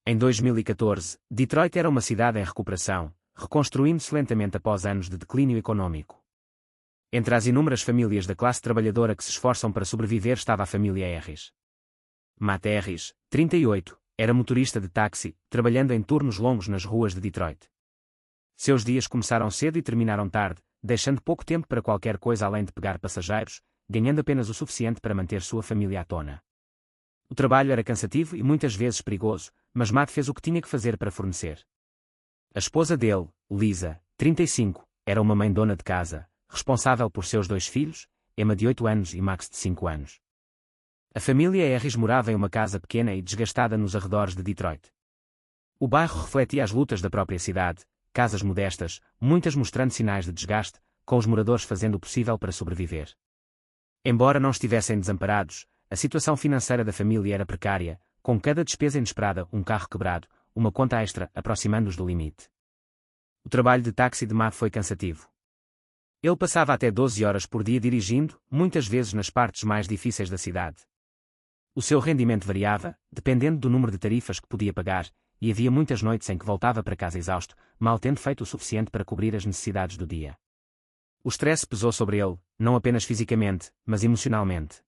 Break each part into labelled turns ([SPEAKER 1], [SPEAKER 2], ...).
[SPEAKER 1] Em 2014, Detroit era uma cidade em recuperação, reconstruindo-se lentamente após anos de declínio econômico. Entre as inúmeras famílias da classe trabalhadora que se esforçam para sobreviver estava a família Harris. Matt Harris, 38, era motorista de táxi, trabalhando em turnos longos nas ruas de Detroit. Seus dias começaram cedo e terminaram tarde, deixando pouco tempo para qualquer coisa além de pegar passageiros, ganhando apenas o suficiente para manter sua família à tona. O trabalho era cansativo e muitas vezes perigoso, mas Matt fez o que tinha que fazer para fornecer. A esposa dele, Lisa, 35, era uma mãe dona de casa, responsável por seus 2 filhos, Emma de 8 anos e Max de 5 anos. A família Harris morava em uma casa pequena e desgastada nos arredores de Detroit. O bairro refletia as lutas da própria cidade, casas modestas, muitas mostrando sinais de desgaste, com os moradores fazendo o possível para sobreviver. Embora não estivessem desamparados, a situação financeira da família era precária, com cada despesa inesperada, um carro quebrado, uma conta extra, aproximando-os do limite. O trabalho de táxi de Matt foi cansativo. Ele passava até 12 horas por dia dirigindo, muitas vezes nas partes mais difíceis da cidade. O seu rendimento variava, dependendo do número de tarifas que podia pagar, e havia muitas noites em que voltava para casa exausto, mal tendo feito o suficiente para cobrir as necessidades do dia. O estresse pesou sobre ele, não apenas fisicamente, mas emocionalmente.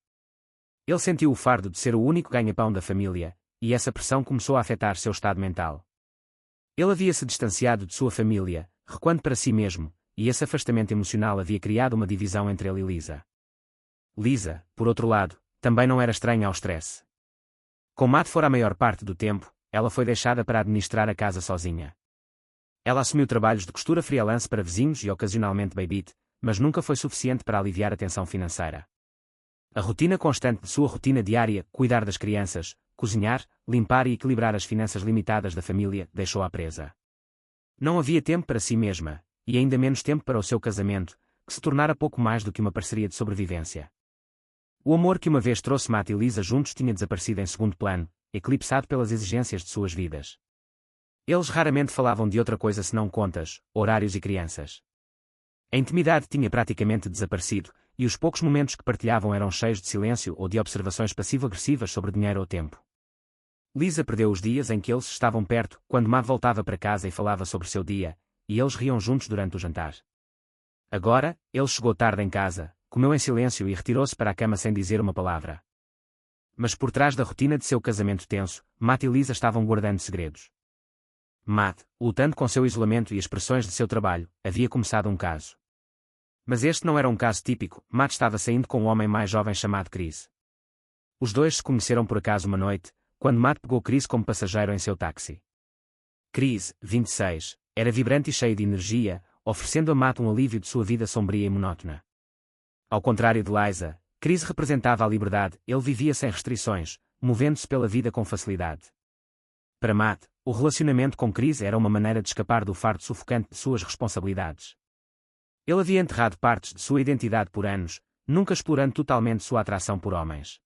[SPEAKER 1] Ele sentiu o fardo de ser o único ganha-pão da família, e essa pressão começou a afetar seu estado mental. Ele havia se distanciado de sua família, recuando para si mesmo, e esse afastamento emocional havia criado uma divisão entre ele e Lisa. Lisa, por outro lado, também não era estranha ao stress. Com Matt fora a maior parte do tempo, ela foi deixada para administrar a casa sozinha. Ela assumiu trabalhos de costura freelance para vizinhos e ocasionalmente babysitting, mas nunca foi suficiente para aliviar a tensão financeira. A rotina constante de sua rotina diária, cuidar das crianças, cozinhar, limpar e equilibrar as finanças limitadas da família, deixou-a presa. Não havia tempo para si mesma, e ainda menos tempo para o seu casamento, que se tornara pouco mais do que uma parceria de sobrevivência. O amor que uma vez trouxe Matt e Lisa juntos tinha desaparecido em segundo plano, eclipsado pelas exigências de suas vidas. Eles raramente falavam de outra coisa senão contas, horários e crianças. A intimidade tinha praticamente desaparecido, e os poucos momentos que partilhavam eram cheios de silêncio ou de observações passivo-agressivas sobre dinheiro ou tempo. Lisa perdeu os dias em que eles estavam perto, quando Matt voltava para casa e falava sobre seu dia, e eles riam juntos durante o jantar. Agora, ele chegou tarde em casa, comeu em silêncio e retirou-se para a cama sem dizer uma palavra. Mas por trás da rotina de seu casamento tenso, Matt e Lisa estavam guardando segredos. Matt, lutando com seu isolamento e as pressões de seu trabalho, havia começado um caso. Mas este não era um caso típico. Matt estava saindo com um homem mais jovem chamado Chris. Os dois se conheceram por acaso uma noite, quando Matt pegou Chris como passageiro em seu táxi. Chris, 26, era vibrante e cheio de energia, oferecendo a Matt um alívio de sua vida sombria e monótona. Ao contrário de Lisa, Chris representava a liberdade, ele vivia sem restrições, movendo-se pela vida com facilidade. Para Matt, o relacionamento com Chris era uma maneira de escapar do fardo sufocante de suas responsabilidades. Ele havia enterrado partes de sua identidade por anos, nunca explorando totalmente sua atração por homens.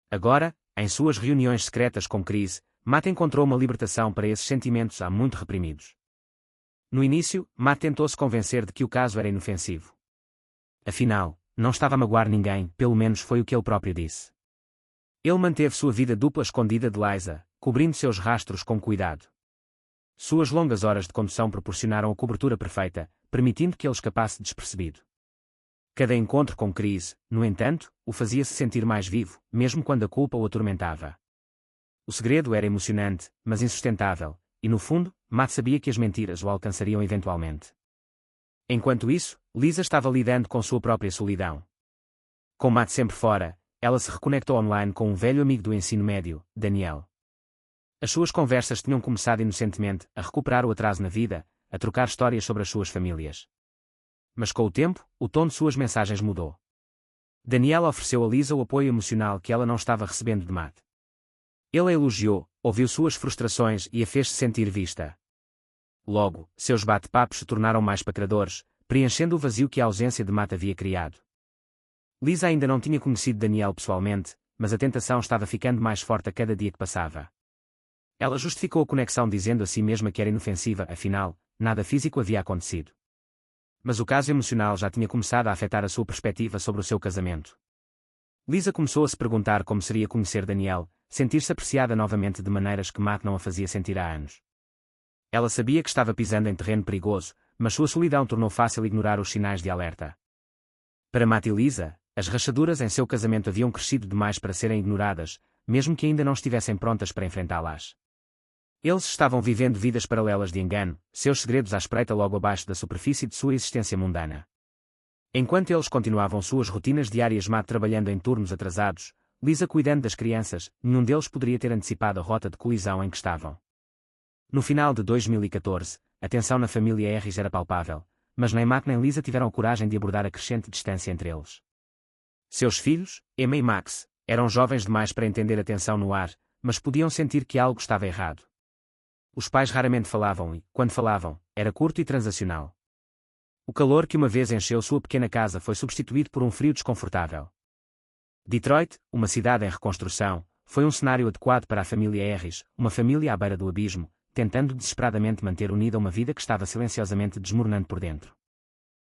[SPEAKER 1] Agora, em suas reuniões secretas com Chris, Matt encontrou uma libertação para esses sentimentos há muito reprimidos. No início, Matt tentou-se convencer de que o caso era inofensivo. Afinal, não estava a magoar ninguém, pelo menos foi o que ele próprio disse. Ele manteve sua vida dupla escondida de Lisa, cobrindo seus rastros com cuidado. Suas longas horas de condução proporcionaram a cobertura perfeita, permitindo que ele escapasse despercebido. Cada encontro com Chris, no entanto, o fazia-se sentir mais vivo, mesmo quando a culpa o atormentava. O segredo era emocionante, mas insustentável, e no fundo, Matt sabia que as mentiras o alcançariam eventualmente. Enquanto isso, Lisa estava lidando com sua própria solidão. Com Matt sempre fora, ela se reconectou online com um velho amigo do ensino médio, Daniel. As suas conversas tinham começado inocentemente, a recuperar o atraso na vida, a trocar histórias sobre as suas famílias. Mas com o tempo, o tom de suas mensagens mudou. Daniel ofereceu a Lisa o apoio emocional que ela não estava recebendo de Matt. Ele a elogiou, ouviu suas frustrações e a fez-se sentir vista. Logo, seus bate-papos se tornaram mais paqueradores, preenchendo o vazio que a ausência de Matt havia criado. Lisa ainda não tinha conhecido Daniel pessoalmente, mas a tentação estava ficando mais forte a cada dia que passava. Ela justificou a conexão dizendo a si mesma que era inofensiva, afinal, nada físico havia acontecido. Mas o caso emocional já tinha começado a afetar a sua perspectiva sobre o seu casamento. Lisa começou a se perguntar como seria conhecer Daniel, sentir-se apreciada novamente de maneiras que Matt não a fazia sentir há anos. Ela sabia que estava pisando em terreno perigoso, mas sua solidão tornou fácil ignorar os sinais de alerta. Para Matt e Lisa, as rachaduras em seu casamento haviam crescido demais para serem ignoradas, mesmo que ainda não estivessem prontas para enfrentá-las. Eles estavam vivendo vidas paralelas de engano, seus segredos à espreita logo abaixo da superfície de sua existência mundana. Enquanto eles continuavam suas rotinas diárias, Matt trabalhando em turnos atrasados, Lisa cuidando das crianças, nenhum deles poderia ter antecipado a rota de colisão em que estavam. No final de 2014, a tensão na família Harris era palpável, mas nem Matt nem Lisa tiveram a coragem de abordar a crescente distância entre eles. Seus filhos, Emma e Max, eram jovens demais para entender a tensão no ar, mas podiam sentir que algo estava errado. Os pais raramente falavam e, quando falavam, era curto e transacional. O calor que uma vez encheu sua pequena casa foi substituído por um frio desconfortável. Detroit, uma cidade em reconstrução, foi um cenário adequado para a família Harris, uma família à beira do abismo, tentando desesperadamente manter unida uma vida que estava silenciosamente desmoronando por dentro.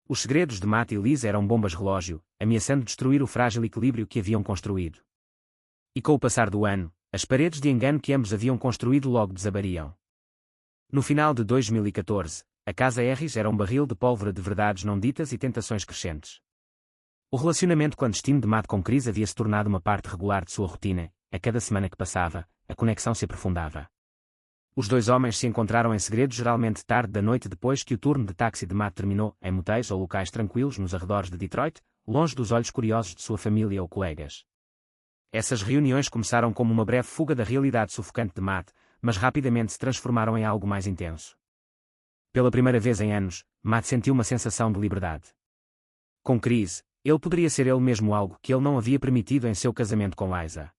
[SPEAKER 1] Os segredos de Matt e Lisa eram bombas-relógio, ameaçando destruir o frágil equilíbrio que haviam construído. E com o passar do ano, as paredes de engano que ambos haviam construído logo desabariam. No final de 2014, a casa Harris era um barril de pólvora de verdades não ditas e tentações crescentes. O relacionamento clandestino de Matt com Chris havia se tornado uma parte regular de sua rotina, a cada semana que passava, a conexão se aprofundava. Os dois homens se encontraram em segredo geralmente tarde da noite depois que o turno de táxi de Matt terminou, em motéis ou locais tranquilos nos arredores de Detroit, longe dos olhos curiosos de sua família ou colegas. Essas reuniões começaram como uma breve fuga da realidade sufocante de Matt, mas rapidamente se transformaram em algo mais intenso. Pela primeira vez em anos, Matt sentiu uma sensação de liberdade. Com Chris, ele poderia ser ele mesmo, algo que ele não havia permitido em seu casamento com Lisa.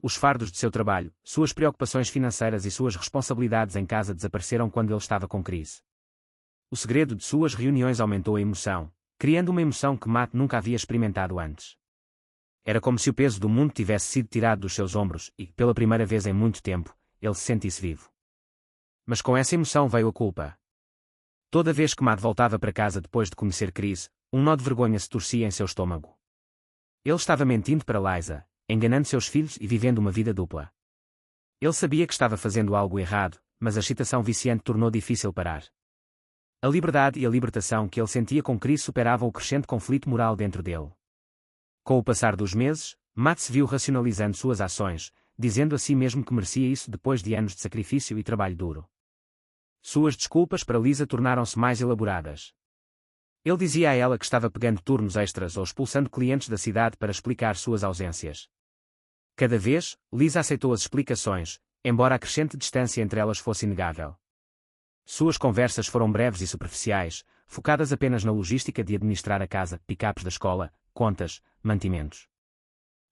[SPEAKER 1] Os fardos de seu trabalho, suas preocupações financeiras e suas responsabilidades em casa desapareceram quando ele estava com Chris. O segredo de suas reuniões aumentou a emoção, criando uma emoção que Matt nunca havia experimentado antes. Era como se o peso do mundo tivesse sido tirado dos seus ombros e, pela primeira vez em muito tempo, ele se sentisse vivo. Mas com essa emoção veio a culpa. Toda vez que Matt voltava para casa depois de conhecer Chris, um nó de vergonha se torcia em seu estômago. Ele estava mentindo para Lisa, enganando seus filhos e vivendo uma vida dupla. Ele sabia que estava fazendo algo errado, mas a excitação viciante tornou difícil parar. A liberdade e a libertação que ele sentia com Chris superavam o crescente conflito moral dentro dele. Com o passar dos meses, Matt se viu racionalizando suas ações, dizendo a si mesmo que merecia isso depois de anos de sacrifício e trabalho duro. Suas desculpas para Lisa tornaram-se mais elaboradas. Ele dizia a ela que estava pegando turnos extras ou expulsando clientes da cidade para explicar suas ausências. Cada vez, Lisa aceitou as explicações, embora a crescente distância entre elas fosse inegável. Suas conversas foram breves e superficiais, focadas apenas na logística de administrar a casa, picapes da escola, contas, mantimentos.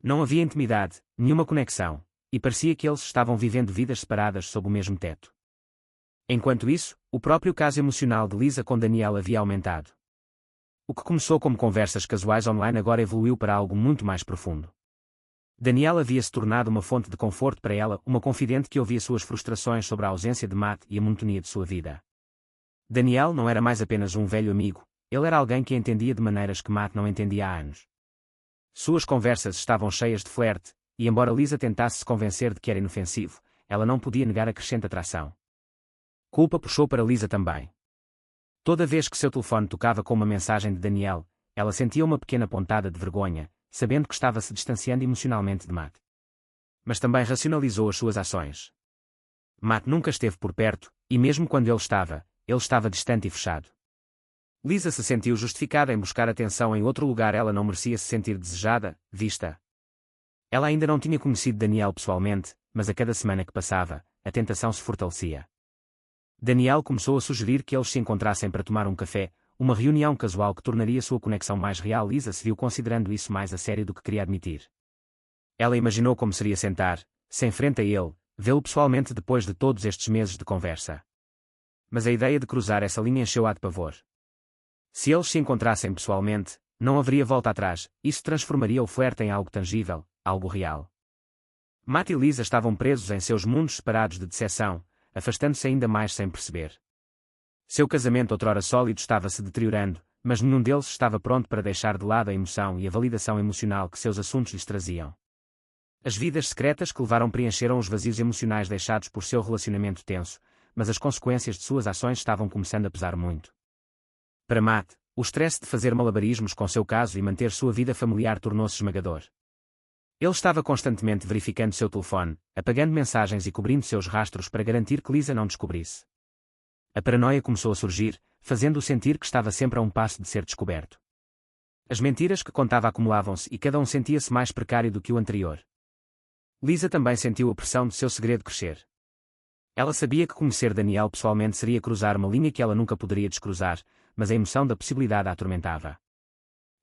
[SPEAKER 1] Não havia intimidade, nenhuma conexão, e parecia que eles estavam vivendo vidas separadas sob o mesmo teto. Enquanto isso, o próprio caso emocional de Lisa com Daniel havia aumentado. O que começou como conversas casuais online agora evoluiu para algo muito mais profundo. Daniel havia se tornado uma fonte de conforto para ela, uma confidente que ouvia suas frustrações sobre a ausência de Matt e a monotonia de sua vida. Daniel não era mais apenas um velho amigo, ele era alguém que a entendia de maneiras que Matt não entendia há anos. Suas conversas estavam cheias de flerte, e embora Lisa tentasse se convencer de que era inofensivo, ela não podia negar a crescente atração. Culpa puxou para Lisa também. Toda vez que seu telefone tocava com uma mensagem de Daniel, ela sentia uma pequena pontada de vergonha, sabendo que estava se distanciando emocionalmente de Matt. Mas também racionalizou as suas ações. Matt nunca esteve por perto, e mesmo quando ele estava distante e fechado. Lisa se sentiu justificada em buscar atenção em outro lugar. Ela não merecia se sentir desejada, vista. Ela ainda não tinha conhecido Daniel pessoalmente, mas a cada semana que passava, a tentação se fortalecia. Daniel começou a sugerir que eles se encontrassem para tomar um café, uma reunião casual que tornaria sua conexão mais real. Lisa se viu considerando isso mais a sério do que queria admitir. Ela imaginou como seria sentar-se em frente a ele, vê-lo pessoalmente depois de todos estes meses de conversa. Mas a ideia de cruzar essa linha encheu-a de pavor. Se eles se encontrassem pessoalmente, não haveria volta atrás, isso transformaria o flerte em algo tangível, algo real. Matt e Lisa estavam presos em seus mundos separados de decepção, afastando-se ainda mais sem perceber. Seu casamento outrora sólido estava se deteriorando, mas nenhum deles estava pronto para deixar de lado a emoção e a validação emocional que seus assuntos lhes traziam. As vidas secretas que levaram preencheram os vazios emocionais deixados por seu relacionamento tenso, mas as consequências de suas ações estavam começando a pesar muito. Para Matt, o estresse de fazer malabarismos com seu caso e manter sua vida familiar tornou-se esmagador. Ele estava constantemente verificando seu telefone, apagando mensagens e cobrindo seus rastros para garantir que Lisa não descobrisse. A paranoia começou a surgir, fazendo-o sentir que estava sempre a um passo de ser descoberto. As mentiras que contava acumulavam-se e cada um sentia-se mais precário do que o anterior. Lisa também sentiu a pressão de seu segredo crescer. Ela sabia que conhecer Daniel pessoalmente seria cruzar uma linha que ela nunca poderia descruzar, mas a emoção da possibilidade a atormentava.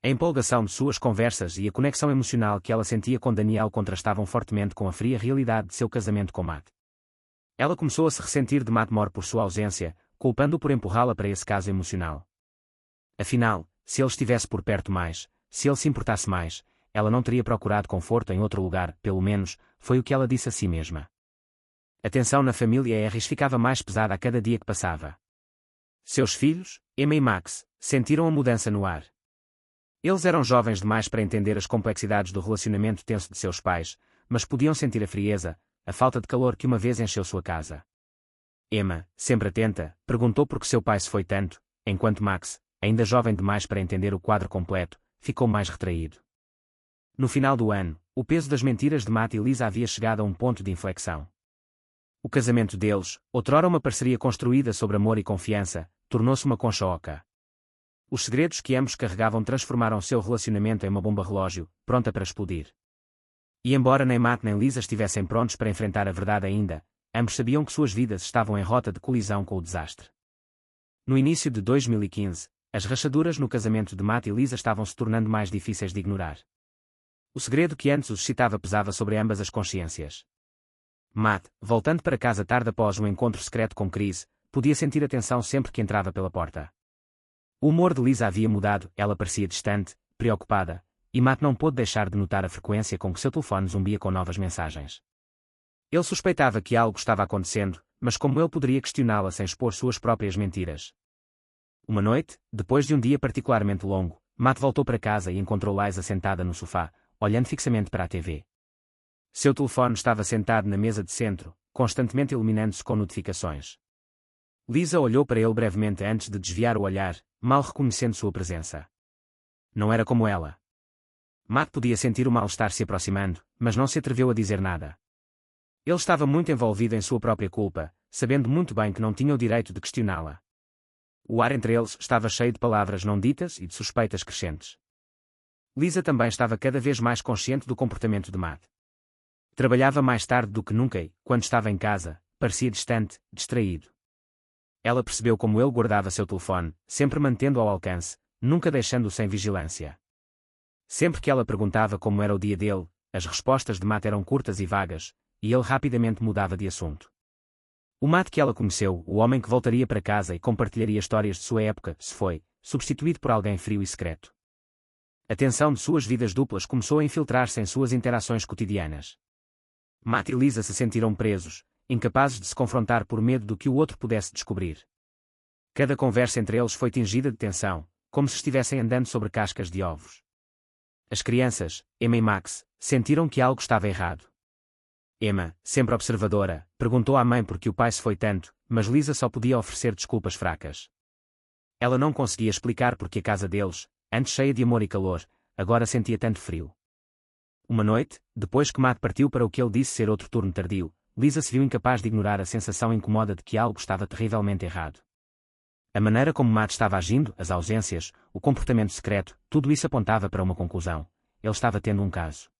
[SPEAKER 1] A empolgação de suas conversas e a conexão emocional que ela sentia com Daniel contrastavam fortemente com a fria realidade de seu casamento com Matt. Ela começou a se ressentir de Matt por sua ausência, culpando-o por empurrá-la para esse caso emocional. Afinal, se ele estivesse por perto mais, se ele se importasse mais, ela não teria procurado conforto em outro lugar, pelo menos, foi o que ela disse a si mesma. A tensão na família Harris ficava mais pesada a cada dia que passava. Seus filhos, Emma e Max, sentiram a mudança no ar. Eles eram jovens demais para entender as complexidades do relacionamento tenso de seus pais, mas podiam sentir a frieza, a falta de calor que uma vez encheu sua casa. Emma, sempre atenta, perguntou por que seu pai se foi tanto, enquanto Max, ainda jovem demais para entender o quadro completo, ficou mais retraído. No final do ano, o peso das mentiras de Matt e Lisa havia chegado a um ponto de inflexão. O casamento deles, outrora uma parceria construída sobre amor e confiança, tornou-se uma concha oca. Os segredos que ambos carregavam transformaram seu relacionamento em uma bomba relógio, pronta para explodir. E embora nem Matt nem Lisa estivessem prontos para enfrentar a verdade ainda, ambos sabiam que suas vidas estavam em rota de colisão com o desastre. No início de 2015, as rachaduras no casamento de Matt e Lisa estavam se tornando mais difíceis de ignorar. O segredo que antes os excitava pesava sobre ambas as consciências. Matt, voltando para casa tarde após um encontro secreto com Chris, podia sentir a tensão sempre que entrava pela porta. O humor de Lisa havia mudado, ela parecia distante, preocupada, e Matt não pôde deixar de notar a frequência com que seu telefone zumbia com novas mensagens. Ele suspeitava que algo estava acontecendo, mas como ele poderia questioná-la sem expor suas próprias mentiras? Uma noite, depois de um dia particularmente longo, Matt voltou para casa e encontrou Lisa sentada no sofá, olhando fixamente para a TV. Seu telefone estava sentado na mesa de centro, constantemente iluminando-se com notificações. Lisa olhou para ele brevemente antes de desviar o olhar, mal reconhecendo sua presença. Não era como ela. Matt podia sentir o mal-estar se aproximando, mas não se atreveu a dizer nada. Ele estava muito envolvido em sua própria culpa, sabendo muito bem que não tinha o direito de questioná-la. O ar entre eles estava cheio de palavras não ditas e de suspeitas crescentes. Lisa também estava cada vez mais consciente do comportamento de Matt. Trabalhava mais tarde do que nunca e, quando estava em casa, parecia distante, distraído. Ela percebeu como ele guardava seu telefone, sempre mantendo-o ao alcance, nunca deixando-o sem vigilância. Sempre que ela perguntava como era o dia dele, as respostas de Matt eram curtas e vagas, e ele rapidamente mudava de assunto. O Matt que ela conheceu, o homem que voltaria para casa e compartilharia histórias de sua época, se foi, substituído por alguém frio e secreto. A tensão de suas vidas duplas começou a infiltrar-se em suas interações cotidianas. Matt e Lisa se sentiram presos, incapazes de se confrontar por medo do que o outro pudesse descobrir. Cada conversa entre eles foi tingida de tensão, como se estivessem andando sobre cascas de ovos. As crianças, Emma e Max, sentiram que algo estava errado. Emma, sempre observadora, perguntou à mãe por que o pai se foi tanto, mas Lisa só podia oferecer desculpas fracas. Ela não conseguia explicar porque a casa deles, antes cheia de amor e calor, agora sentia tanto frio. Uma noite, depois que Matt partiu para o que ele disse ser outro turno tardio, Lisa se viu incapaz de ignorar a sensação incômoda de que algo estava terrivelmente errado. A maneira como Matt estava agindo, as ausências, o comportamento secreto, tudo isso apontava para uma conclusão. Ele estava tendo um caso.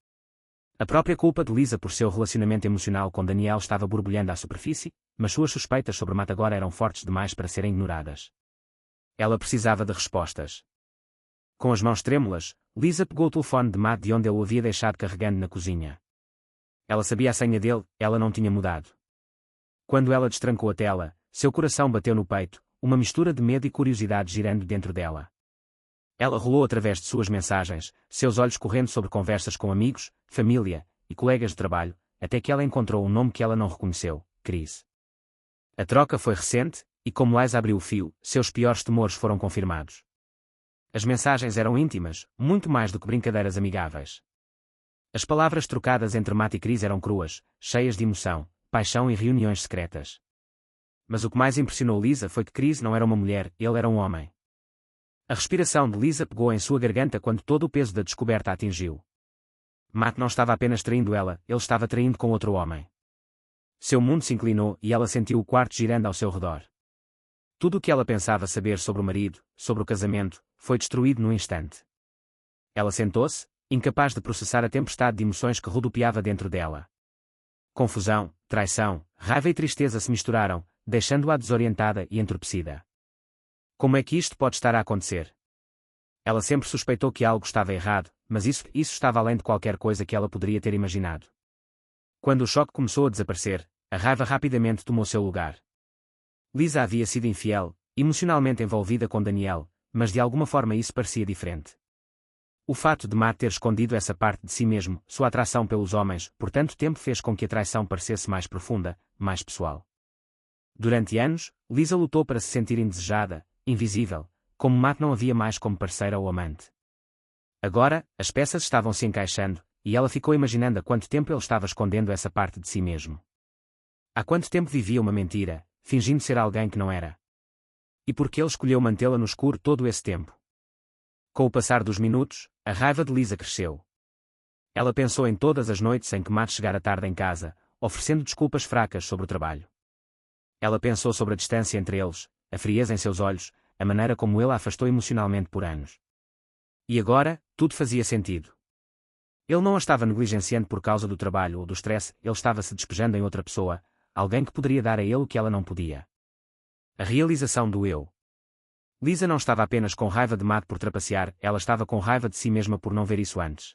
[SPEAKER 1] A própria culpa de Lisa por seu relacionamento emocional com Daniel estava borbulhando à superfície, mas suas suspeitas sobre Matt agora eram fortes demais para serem ignoradas. Ela precisava de respostas. Com as mãos trêmulas, Lisa pegou o telefone de Matt de onde ele o havia deixado carregando na cozinha. Ela sabia a senha dele, ela não tinha mudado. Quando ela destrancou a tela, seu coração bateu no peito, uma mistura de medo e curiosidade girando dentro dela. Ela rolou através de suas mensagens, seus olhos correndo sobre conversas com amigos, família e colegas de trabalho, até que ela encontrou um nome que ela não reconheceu, Chris. A troca foi recente, e como Lisa abriu o fio, seus piores temores foram confirmados. As mensagens eram íntimas, muito mais do que brincadeiras amigáveis. As palavras trocadas entre Matt e Chris eram cruas, cheias de emoção, paixão e reuniões secretas. Mas o que mais impressionou Lisa foi que Chris não era uma mulher, ele era um homem. A respiração de Lisa pegou em sua garganta quando todo o peso da descoberta a atingiu. Matt não estava apenas traindo ela, ele estava traindo com outro homem. Seu mundo se inclinou e ela sentiu o quarto girando ao seu redor. Tudo o que ela pensava saber sobre o marido, sobre o casamento, foi destruído num instante. Ela sentou-se, incapaz de processar a tempestade de emoções que rodopiava dentro dela. Confusão, traição, raiva e tristeza se misturaram, deixando-a desorientada e entorpecida. Como é que isto pode estar a acontecer? Ela sempre suspeitou que algo estava errado, mas isso estava além de qualquer coisa que ela poderia ter imaginado. Quando o choque começou a desaparecer, a raiva rapidamente tomou seu lugar. Lisa havia sido infiel, emocionalmente envolvida com Daniel, mas de alguma forma isso parecia diferente. O fato de Matt ter escondido essa parte de si mesmo, sua atração pelos homens, por tanto tempo fez com que a traição parecesse mais profunda, mais pessoal. Durante anos, Lisa lutou para se sentir indesejada, invisível, como Matt não havia mais como parceira ou amante. Agora, as peças estavam se encaixando, e ela ficou imaginando há quanto tempo ele estava escondendo essa parte de si mesmo. Há quanto tempo vivia uma mentira, fingindo ser alguém que não era. E por que ele escolheu mantê-la no escuro todo esse tempo? Com o passar dos minutos, a raiva de Lisa cresceu. Ela pensou em todas as noites em que Matt chegara tarde em casa, oferecendo desculpas fracas sobre o trabalho. Ela pensou sobre a distância entre eles, a frieza em seus olhos, a maneira como ele a afastou emocionalmente por anos. E agora, tudo fazia sentido. Ele não a estava negligenciando por causa do trabalho ou do stress, ele estava se despejando em outra pessoa, alguém que poderia dar a ele o que ela não podia. A realização do eu. Lisa não estava apenas com raiva de Matt por trapacear, ela estava com raiva de si mesma por não ver isso antes.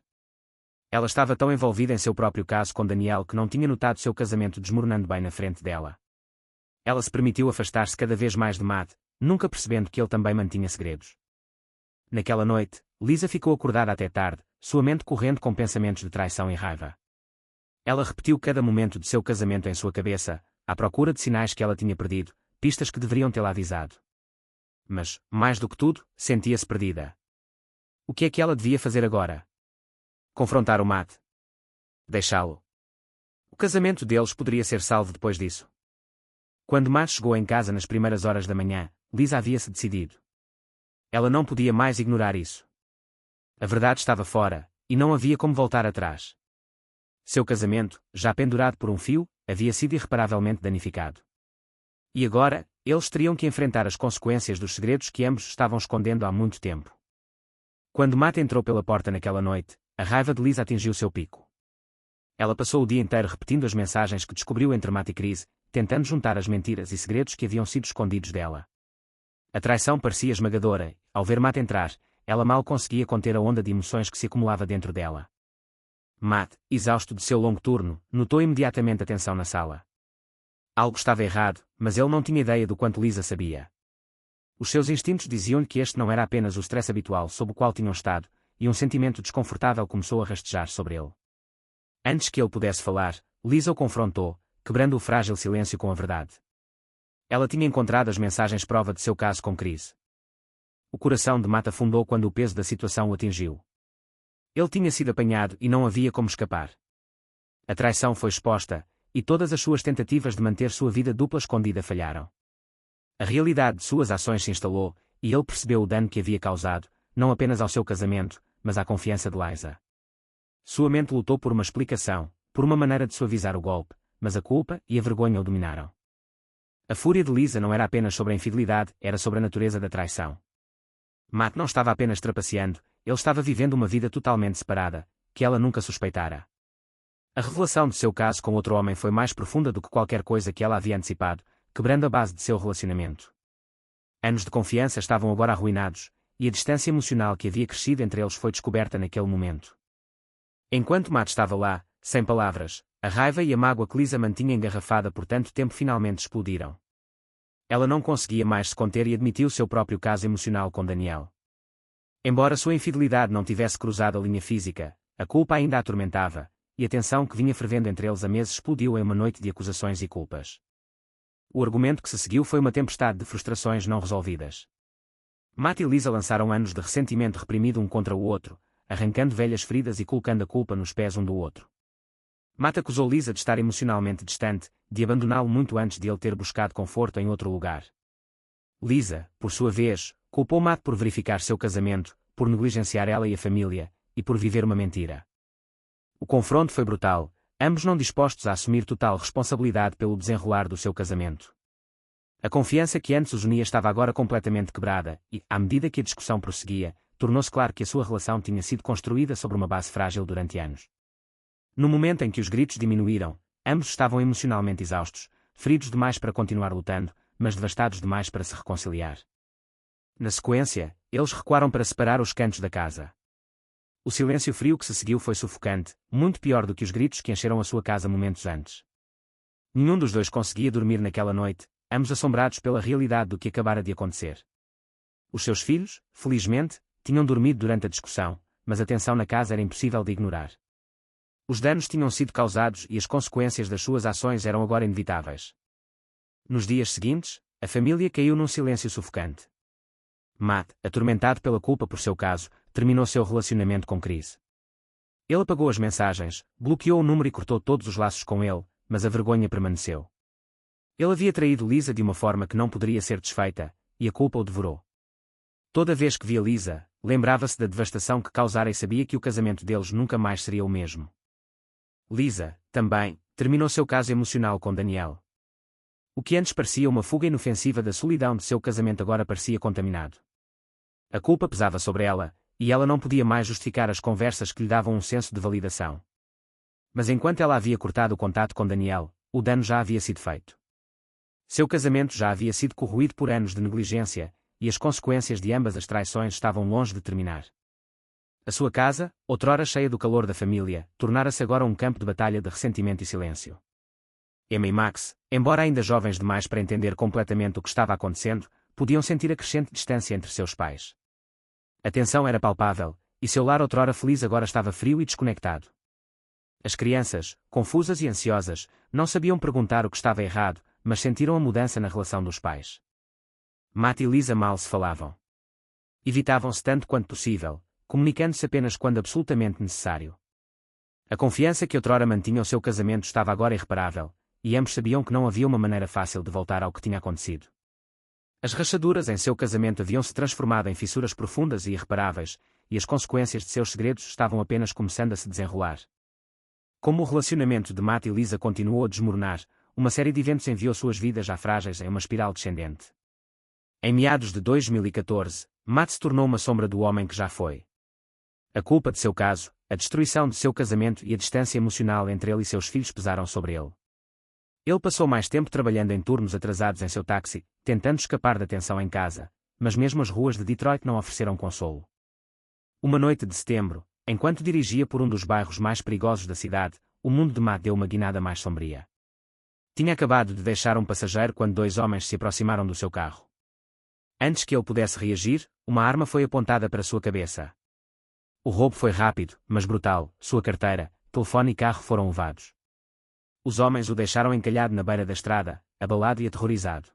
[SPEAKER 1] Ela estava tão envolvida em seu próprio caso com Daniel que não tinha notado seu casamento desmoronando bem na frente dela. Ela se permitiu afastar-se cada vez mais de Matt, nunca percebendo que ele também mantinha segredos. Naquela noite, Lisa ficou acordada até tarde, sua mente correndo com pensamentos de traição e raiva. Ela repetiu cada momento de seu casamento em sua cabeça, à procura de sinais que ela tinha perdido, pistas que deveriam tê-la avisado. Mas, mais do que tudo, sentia-se perdida. O que é que ela devia fazer agora? Confrontar o Matt? Deixá-lo? O casamento deles poderia ser salvo depois disso. Quando Matt chegou em casa nas primeiras horas da manhã, Lisa havia-se decidido. Ela não podia mais ignorar isso. A verdade estava fora, e não havia como voltar atrás. Seu casamento, já pendurado por um fio, havia sido irreparavelmente danificado. E agora, eles teriam que enfrentar as consequências dos segredos que ambos estavam escondendo há muito tempo. Quando Matt entrou pela porta naquela noite, a raiva de Lisa atingiu seu pico. Ela passou o dia inteiro repetindo as mensagens que descobriu entre Matt e Chris, tentando juntar as mentiras e segredos que haviam sido escondidos dela. A traição parecia esmagadora, ao ver Matt entrar, ela mal conseguia conter a onda de emoções que se acumulava dentro dela. Matt, exausto de seu longo turno, notou imediatamente a tensão na sala. Algo estava errado, mas ele não tinha ideia do quanto Lisa sabia. Os seus instintos diziam-lhe que este não era apenas o stress habitual sob o qual tinham estado, e um sentimento desconfortável começou a rastejar sobre ele. Antes que ele pudesse falar, Lisa o confrontou, quebrando o frágil silêncio com a verdade. Ela tinha encontrado as mensagens prova de seu caso com Chris. O coração de Matt afundou quando o peso da situação o atingiu. Ele tinha sido apanhado e não havia como escapar. A traição foi exposta, e todas as suas tentativas de manter sua vida dupla escondida falharam. A realidade de suas ações se instalou, e ele percebeu o dano que havia causado, não apenas ao seu casamento, mas à confiança de Lisa. Sua mente lutou por uma explicação, por uma maneira de suavizar o golpe, mas a culpa e a vergonha o dominaram. A fúria de Lisa não era apenas sobre a infidelidade, era sobre a natureza da traição. Matt não estava apenas trapaceando, ele estava vivendo uma vida totalmente separada, que ela nunca suspeitara. A revelação de seu caso com outro homem foi mais profunda do que qualquer coisa que ela havia antecipado, quebrando a base de seu relacionamento. Anos de confiança estavam agora arruinados, e a distância emocional que havia crescido entre eles foi descoberta naquele momento. Enquanto Matt estava lá, sem palavras, a raiva e a mágoa que Lisa mantinha engarrafada por tanto tempo finalmente explodiram. Ela não conseguia mais se conter e admitiu seu próprio caso emocional com Daniel. Embora sua infidelidade não tivesse cruzado a linha física, a culpa ainda a atormentava, e a tensão que vinha fervendo entre eles há meses explodiu em uma noite de acusações e culpas. O argumento que se seguiu foi uma tempestade de frustrações não resolvidas. Matt e Lisa lançaram anos de ressentimento reprimido um contra o outro, arrancando velhas feridas e colocando a culpa nos pés um do outro. Matt acusou Lisa de estar emocionalmente distante, de abandoná-lo muito antes de ele ter buscado conforto em outro lugar. Lisa, por sua vez, culpou Matt por verificar seu casamento, por negligenciar ela e a família, e por viver uma mentira. O confronto foi brutal, ambos não dispostos a assumir total responsabilidade pelo desenrolar do seu casamento. A confiança que antes os unia estava agora completamente quebrada, e, à medida que a discussão prosseguia, tornou-se claro que a sua relação tinha sido construída sobre uma base frágil durante anos. No momento em que os gritos diminuíram, ambos estavam emocionalmente exaustos, feridos demais para continuar lutando, mas devastados demais para se reconciliar. Na sequência, eles recuaram para separar os cantos da casa. O silêncio frio que se seguiu foi sufocante, muito pior do que os gritos que encheram a sua casa momentos antes. Nenhum dos dois conseguia dormir naquela noite, ambos assombrados pela realidade do que acabara de acontecer. Os seus filhos, felizmente, tinham dormido durante a discussão, mas a tensão na casa era impossível de ignorar. Os danos tinham sido causados e as consequências das suas ações eram agora inevitáveis. Nos dias seguintes, a família caiu num silêncio sufocante. Matt, atormentado pela culpa por seu caso, terminou seu relacionamento com Chris. Ele apagou as mensagens, bloqueou o número e cortou todos os laços com ele, mas a vergonha permaneceu. Ele havia traído Lisa de uma forma que não poderia ser desfeita, e a culpa o devorou. Toda vez que via Lisa, lembrava-se da devastação que causara e sabia que o casamento deles nunca mais seria o mesmo. Lisa, também, terminou seu caso emocional com Daniel. O que antes parecia uma fuga inofensiva da solidão de seu casamento agora parecia contaminado. A culpa pesava sobre ela, e ela não podia mais justificar as conversas que lhe davam um senso de validação. Mas enquanto ela havia cortado o contato com Daniel, o dano já havia sido feito. Seu casamento já havia sido corroído por anos de negligência, e as consequências de ambas as traições estavam longe de terminar. A sua casa, outrora cheia do calor da família, tornara-se agora um campo de batalha de ressentimento e silêncio. Emma e Max, embora ainda jovens demais para entender completamente o que estava acontecendo, podiam sentir a crescente distância entre seus pais. A tensão era palpável, e seu lar outrora feliz agora estava frio e desconectado. As crianças, confusas e ansiosas, não sabiam perguntar o que estava errado, mas sentiram a mudança na relação dos pais. Matt e Lisa mal se falavam. Evitavam-se tanto quanto possível, comunicando-se apenas quando absolutamente necessário. A confiança que outrora mantinha o seu casamento estava agora irreparável, e ambos sabiam que não havia uma maneira fácil de voltar ao que tinha acontecido. As rachaduras em seu casamento haviam se transformado em fissuras profundas e irreparáveis, e as consequências de seus segredos estavam apenas começando a se desenrolar. Como o relacionamento de Matt e Lisa continuou a desmoronar, uma série de eventos enviou suas vidas já frágeis em uma espiral descendente. Em meados de 2014, Matt se tornou uma sombra do homem que já foi. A culpa de seu caso, a destruição de seu casamento e a distância emocional entre ele e seus filhos pesaram sobre ele. Ele passou mais tempo trabalhando em turnos atrasados em seu táxi, tentando escapar da tensão em casa, mas mesmo as ruas de Detroit não ofereceram consolo. Uma noite de setembro, enquanto dirigia por um dos bairros mais perigosos da cidade, o mundo de Matt deu uma guinada mais sombria. Tinha acabado de deixar um passageiro quando dois homens se aproximaram do seu carro. Antes que ele pudesse reagir, uma arma foi apontada para sua cabeça. O roubo foi rápido, mas brutal, sua carteira, telefone e carro foram levados. Os homens o deixaram encalhado na beira da estrada, abalado e aterrorizado.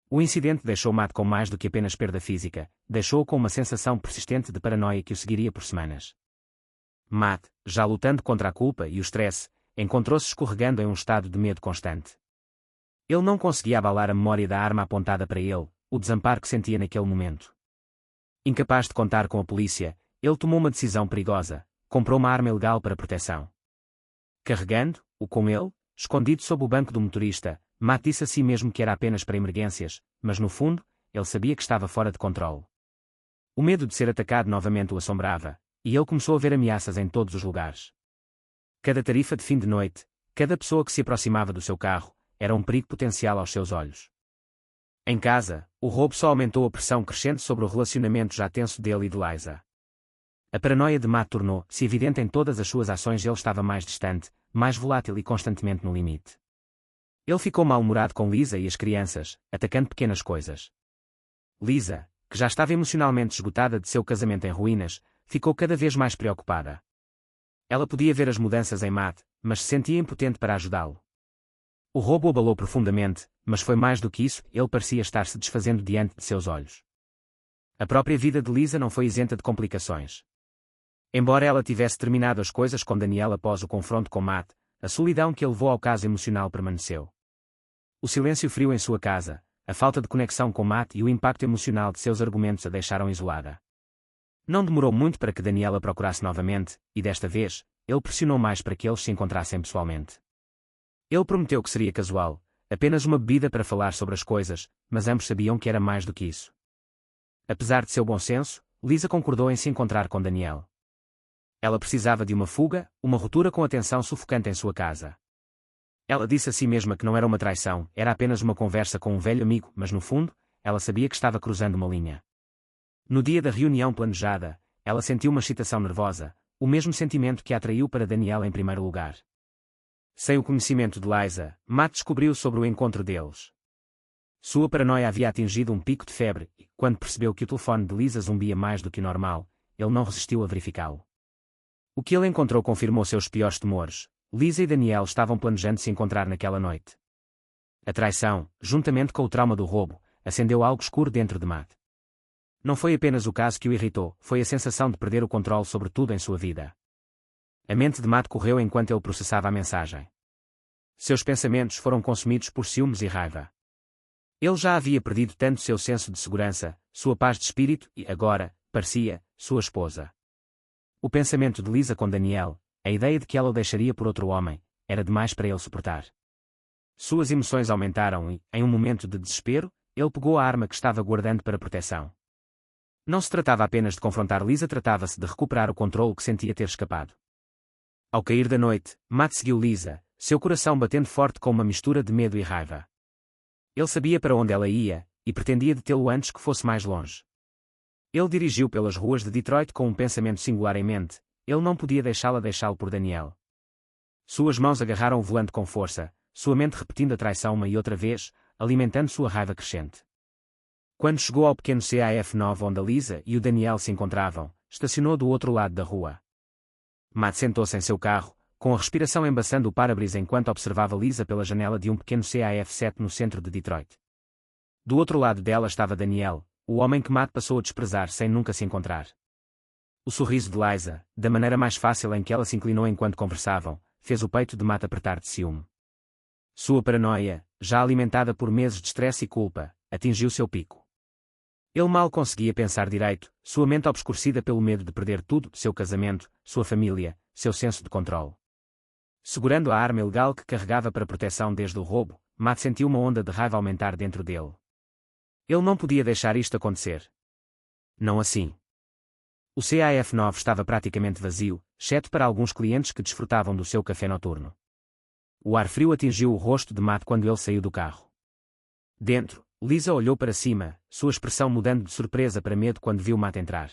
[SPEAKER 1] O incidente deixou Matt com mais do que apenas perda física, deixou-o com uma sensação persistente de paranoia que o seguiria por semanas. Matt, já lutando contra a culpa e o stress, encontrou-se escorregando em um estado de medo constante. Ele não conseguia abalar a memória da arma apontada para ele, o desamparo que sentia naquele momento. Incapaz de contar com a polícia, ele tomou uma decisão perigosa, comprou uma arma ilegal para proteção. Carregando-o com ele, escondido sob o banco do motorista, Matt disse a si mesmo que era apenas para emergências, mas no fundo, ele sabia que estava fora de controle. O medo de ser atacado novamente o assombrava, e ele começou a ver ameaças em todos os lugares. Cada tarifa de fim de noite, cada pessoa que se aproximava do seu carro, era um perigo potencial aos seus olhos. Em casa, o roubo só aumentou a pressão crescente sobre o relacionamento já tenso dele e de Liza. A paranoia de Matt tornou-se evidente em todas as suas ações e ele estava mais distante, mais volátil e constantemente no limite. Ele ficou mal-humorado com Lisa e as crianças, atacando pequenas coisas. Lisa, que já estava emocionalmente esgotada de seu casamento em ruínas, ficou cada vez mais preocupada. Ela podia ver as mudanças em Matt, mas se sentia impotente para ajudá-lo. O roubo o abalou profundamente, mas foi mais do que isso, ele parecia estar se desfazendo diante de seus olhos. A própria vida de Lisa não foi isenta de complicações. Embora ela tivesse terminado as coisas com Daniel após o confronto com Matt, a solidão que a levou ao caso emocional permaneceu. O silêncio frio em sua casa, a falta de conexão com Matt e o impacto emocional de seus argumentos a deixaram isolada. Não demorou muito para que Daniel a procurasse novamente, e desta vez, ele pressionou mais para que eles se encontrassem pessoalmente. Ele prometeu que seria casual, apenas uma bebida para falar sobre as coisas, mas ambos sabiam que era mais do que isso. Apesar de seu bom senso, Lisa concordou em se encontrar com Daniel. Ela precisava de uma fuga, uma ruptura com a tensão sufocante em sua casa. Ela disse a si mesma que não era uma traição, era apenas uma conversa com um velho amigo, mas no fundo, ela sabia que estava cruzando uma linha. No dia da reunião planejada, ela sentiu uma excitação nervosa, o mesmo sentimento que a atraiu para Daniel em primeiro lugar. Sem o conhecimento de Liza, Matt descobriu sobre o encontro deles. Sua paranoia havia atingido um pico de febre, e, quando percebeu que o telefone de Lisa zumbia mais do que o normal, ele não resistiu a verificá-lo. O que ele encontrou confirmou seus piores temores. Lisa e Daniel estavam planejando se encontrar naquela noite. A traição, juntamente com o trauma do roubo, acendeu algo escuro dentro de Matt. Não foi apenas o caso que o irritou, foi a sensação de perder o controle sobre tudo em sua vida. A mente de Matt correu enquanto ele processava a mensagem. Seus pensamentos foram consumidos por ciúmes e raiva. Ele já havia perdido tanto seu senso de segurança, sua paz de espírito e, agora, parecia, sua esposa. O pensamento de Lisa com Daniel, a ideia de que ela o deixaria por outro homem, era demais para ele suportar. Suas emoções aumentaram e, em um momento de desespero, ele pegou a arma que estava guardando para proteção. Não se tratava apenas de confrontar Lisa, tratava-se de recuperar o controle que sentia ter escapado. Ao cair da noite, Matt seguiu Lisa, seu coração batendo forte com uma mistura de medo e raiva. Ele sabia para onde ela ia, e pretendia detê-lo antes que fosse mais longe. Ele dirigiu pelas ruas de Detroit com um pensamento singular em mente, ele não podia deixá-lo por Daniel. Suas mãos agarraram o volante com força, sua mente repetindo a traição uma e outra vez, alimentando sua raiva crescente. Quando chegou ao pequeno CAF-9 onde a Lisa e o Daniel se encontravam, estacionou do outro lado da rua. Matt sentou-se em seu carro, com a respiração embaçando o para-brisa enquanto observava Lisa pela janela de um pequeno CAF-7 no centro de Detroit. Do outro lado dela estava Daniel, o homem que Matt passou a desprezar sem nunca se encontrar. O sorriso de Lisa, da maneira mais fácil em que ela se inclinou enquanto conversavam, fez o peito de Matt apertar de ciúme. Sua paranoia, já alimentada por meses de estresse e culpa, atingiu seu pico. Ele mal conseguia pensar direito, sua mente obscurecida pelo medo de perder tudo, seu casamento, sua família, seu senso de controle. Segurando a arma ilegal que carregava para proteção desde o roubo, Matt sentiu uma onda de raiva aumentar dentro dele. Ele não podia deixar isto acontecer. Não assim. O CAF-9 estava praticamente vazio, exceto para alguns clientes que desfrutavam do seu café noturno. O ar frio atingiu o rosto de Matt quando ele saiu do carro. Dentro, Lisa olhou para cima, sua expressão mudando de surpresa para medo quando viu Matt entrar.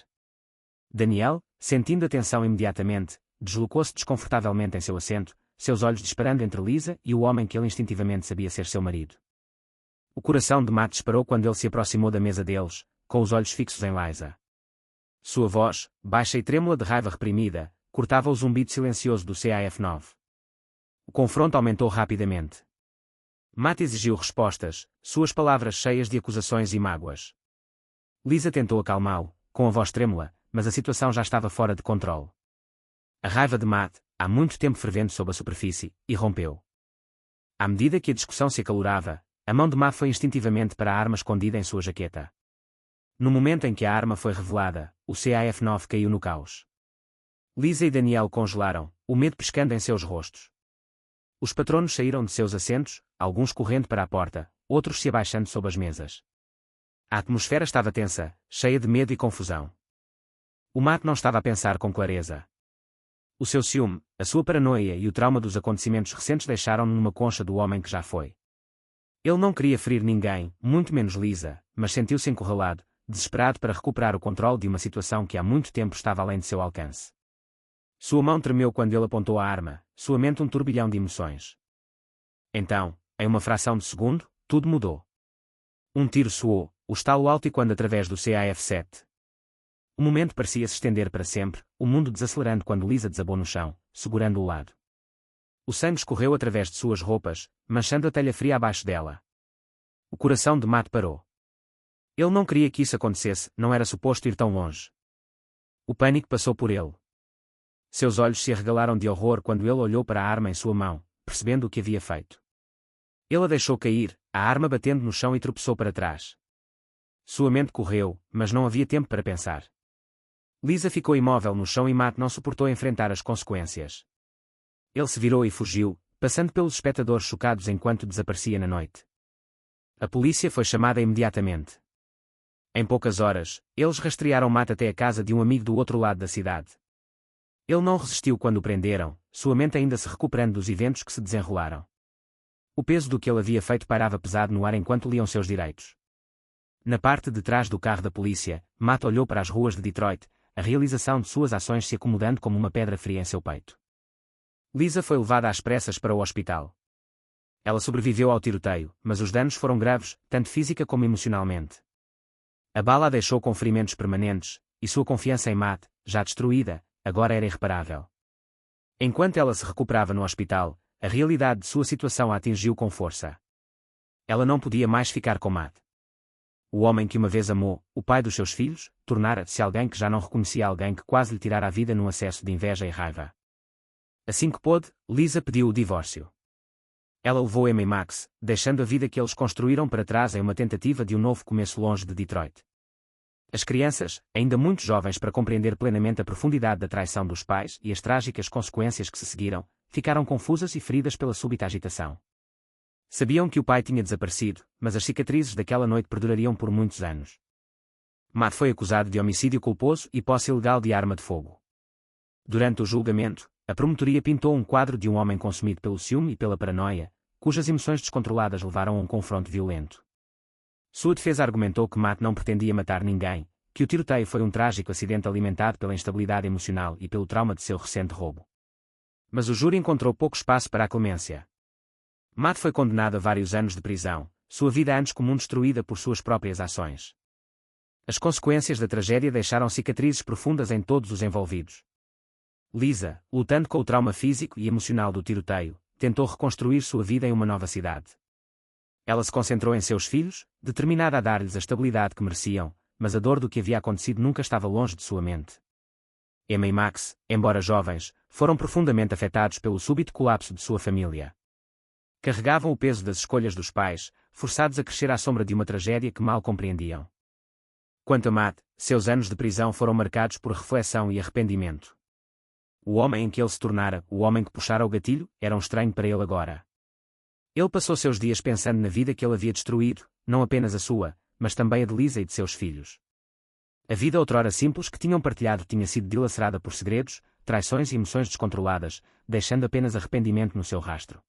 [SPEAKER 1] Daniel, sentindo a tensão imediatamente, deslocou-se desconfortavelmente em seu assento, seus olhos disparando entre Lisa e o homem que ele instintivamente sabia ser seu marido. O coração de Matt disparou quando ele se aproximou da mesa deles, com os olhos fixos em Lisa. Sua voz, baixa e trêmula de raiva reprimida, cortava o zumbido silencioso do CAF-9. O confronto aumentou rapidamente. Matt exigiu respostas, suas palavras cheias de acusações e mágoas. Lisa tentou acalmá-lo, com a voz trêmula, mas a situação já estava fora de controle. A raiva de Matt, há muito tempo fervendo sob a superfície, irrompeu. À medida que a discussão se acalorava, a mão de Matt foi instintivamente para a arma escondida em sua jaqueta. No momento em que a arma foi revelada, o CAF-9 caiu no caos. Lisa e Daniel congelaram, o medo pescando em seus rostos. Os patronos saíram de seus assentos, alguns correndo para a porta, outros se abaixando sob as mesas. A atmosfera estava tensa, cheia de medo e confusão. O Matt não estava a pensar com clareza. O seu ciúme, a sua paranoia e o trauma dos acontecimentos recentes deixaram-no numa concha do homem que já foi. Ele não queria ferir ninguém, muito menos Lisa, mas sentiu-se encurralado, desesperado para recuperar o controle de uma situação que há muito tempo estava além de seu alcance. Sua mão tremeu quando ele apontou a arma, sua mente um turbilhão de emoções. Então, em uma fração de segundo, tudo mudou. Um tiro soou, o estalo alto e quando através do CAF-7. O momento parecia se estender para sempre, o mundo desacelerando quando Lisa desabou no chão, segurando o lado. O sangue escorreu através de suas roupas, manchando a telha fria abaixo dela. O coração de Matt parou. Ele não queria que isso acontecesse, não era suposto ir tão longe. O pânico passou por ele. Seus olhos se arregalaram de horror quando ele olhou para a arma em sua mão, percebendo o que havia feito. Ele a deixou cair, a arma batendo no chão e tropeçou para trás. Sua mente correu, mas não havia tempo para pensar. Lisa ficou imóvel no chão e Matt não suportou enfrentar as consequências. Ele se virou e fugiu, passando pelos espectadores chocados enquanto desaparecia na noite. A polícia foi chamada imediatamente. Em poucas horas, eles rastrearam Matt até a casa de um amigo do outro lado da cidade. Ele não resistiu quando o prenderam, sua mente ainda se recuperando dos eventos que se desenrolaram. O peso do que ele havia feito pairava pesado no ar enquanto liam seus direitos. Na parte de trás do carro da polícia, Matt olhou para as ruas de Detroit, a realização de suas ações se acomodando como uma pedra fria em seu peito. Lisa foi levada às pressas para o hospital. Ela sobreviveu ao tiroteio, mas os danos foram graves, tanto física como emocionalmente. A bala a deixou com ferimentos permanentes, e sua confiança em Matt, já destruída, agora era irreparável. Enquanto ela se recuperava no hospital, a realidade de sua situação a atingiu com força. Ela não podia mais ficar com Matt. O homem que uma vez amou, o pai dos seus filhos, tornara-se alguém que já não reconhecia alguém que quase lhe tirara a vida num acesso de inveja e raiva. Assim que pôde, Lisa pediu o divórcio. Ela levou Emma e Max, deixando a vida que eles construíram para trás em uma tentativa de um novo começo longe de Detroit. As crianças, ainda muito jovens para compreender plenamente a profundidade da traição dos pais e as trágicas consequências que se seguiram, ficaram confusas e feridas pela súbita agitação. Sabiam que o pai tinha desaparecido, mas as cicatrizes daquela noite perdurariam por muitos anos. Matt foi acusado de homicídio culposo e posse ilegal de arma de fogo. Durante o julgamento, a promotoria pintou um quadro de um homem consumido pelo ciúme e pela paranoia, cujas emoções descontroladas levaram a um confronto violento. Sua defesa argumentou que Matt não pretendia matar ninguém, que o tiroteio foi um trágico acidente alimentado pela instabilidade emocional e pelo trauma de seu recente roubo. Mas o júri encontrou pouco espaço para a clemência. Matt foi condenado a vários anos de prisão, sua vida antes comum destruída por suas próprias ações. As consequências da tragédia deixaram cicatrizes profundas em todos os envolvidos. Lisa, lutando com o trauma físico e emocional do tiroteio, tentou reconstruir sua vida em uma nova cidade. Ela se concentrou em seus filhos, determinada a dar-lhes a estabilidade que mereciam, mas a dor do que havia acontecido nunca estava longe de sua mente. Emma e Max, embora jovens, foram profundamente afetados pelo súbito colapso de sua família. Carregavam o peso das escolhas dos pais, forçados a crescer à sombra de uma tragédia que mal compreendiam. Quanto a Matt, seus anos de prisão foram marcados por reflexão e arrependimento. O homem em que ele se tornara, o homem que puxara o gatilho, era um estranho para ele agora. Ele passou seus dias pensando na vida que ele havia destruído, não apenas a sua, mas também a de Lisa e de seus filhos. A vida outrora simples que tinham partilhado tinha sido dilacerada por segredos, traições e emoções descontroladas, deixando apenas arrependimento no seu rastro.